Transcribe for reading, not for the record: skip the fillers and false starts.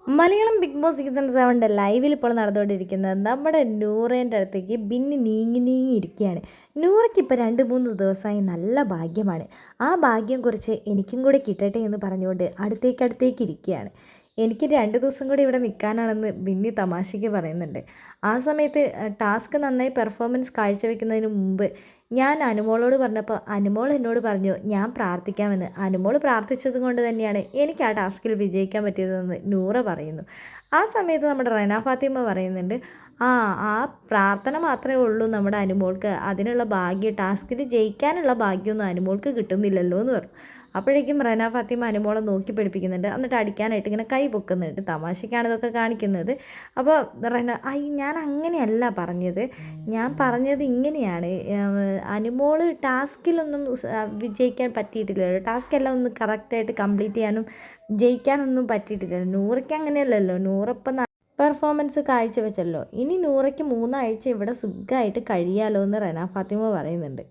Malayalam big boss season 7 ലൈവിൽ ഇപ്പോൾ നടന്നുകൊണ്ടിരിക്കുന്നത് നമ്മുടെ നൂറേൻ്റെ അടുത്തേക്ക് ബിന്നി നീങ്ങി നീങ്ങി ഇരിക്കുകയാണ്. നൂറയ്ക്ക് ഇപ്പോൾ 2-3 ദിവസമായി നല്ല ഭാഗ്യമാണ്. ആ ഭാഗ്യം കുറിച്ച് എനിക്കും കൂടെ കിട്ടട്ടെ എന്ന് പറഞ്ഞുകൊണ്ട് അടുത്തേക്ക് ഇരിക്കുകയാണ്. എനിക്ക് 2 ദിവസം കൂടി ഇവിടെ നിൽക്കാനാണെന്ന് ബിന്നി തമാശയ്ക്ക് പറയുന്നുണ്ട്. ആ സമയത്ത് ടാസ്ക് നന്നായി പെർഫോമൻസ് കാഴ്ചവെക്കുന്നതിന് മുമ്പ് ഞാൻ അനുമോളോട് പറഞ്ഞപ്പോൾ അനുമോൾ എന്നോട് പറഞ്ഞു ഞാൻ പ്രാർത്ഥിക്കാമെന്ന്. അനുമോൾ പ്രാർത്ഥിച്ചത് കൊണ്ട് തന്നെയാണ് എനിക്ക് ആ ടാസ്കിൽ വിജയിക്കാൻ പറ്റിയതെന്ന് നൂറ പറയുന്നു. ആ സമയത്ത് നമ്മുടെ റെന ഫാത്തിമ പറയുന്നുണ്ട്, ആ ആ പ്രാർത്ഥന മാത്രമേ ഉള്ളൂ നമ്മുടെ അനുമോൾക്ക്, അതിനുള്ള ഭാഗ്യം ടാസ്കിൽ ജയിക്കാനുള്ള ഭാഗ്യമൊന്നും അനുമോൾക്ക് കിട്ടുന്നില്ലല്ലോ എന്ന് പറഞ്ഞു. അപ്പോഴേക്കും റെന ഫാത്തിമ അനുമോളെ നോക്കി പഠിപ്പിക്കുന്നുണ്ട്, എന്നിട്ട് അടിക്കാനായിട്ട് ഇങ്ങനെ കൈ പൊക്കുന്നുണ്ട്. തമാശയ്ക്കാണ് ഇതൊക്കെ കാണിക്കുന്നത്. അപ്പോൾ ഞാൻ അങ്ങനെയല്ല പറഞ്ഞത്, ഞാൻ പറഞ്ഞത് ഇങ്ങനെയാണ്, അനുമോള് ടാസ്കിലൊന്നും വിജയിക്കാൻ പറ്റിയിട്ടില്ലല്ലോ, ടാസ്ക് എല്ലാം ഒന്ന് കറക്റ്റായിട്ട് കംപ്ലീറ്റ് ചെയ്യാനും ജയിക്കാനൊന്നും പറ്റിയിട്ടില്ലല്ലോ. നൂറയ്ക്ക് അങ്ങനെയല്ലല്ലോ, നൂറിപ്പം പെർഫോമൻസ് കാഴ്ചവെച്ചല്ലോ, ഇനി നൂറയ്ക്ക് 3 ആഴ്ച ഇവിടെ സുഖമായിട്ട് കഴിയാലോ എന്ന് റെന ഫാത്തിമ പറയുന്നുണ്ട്.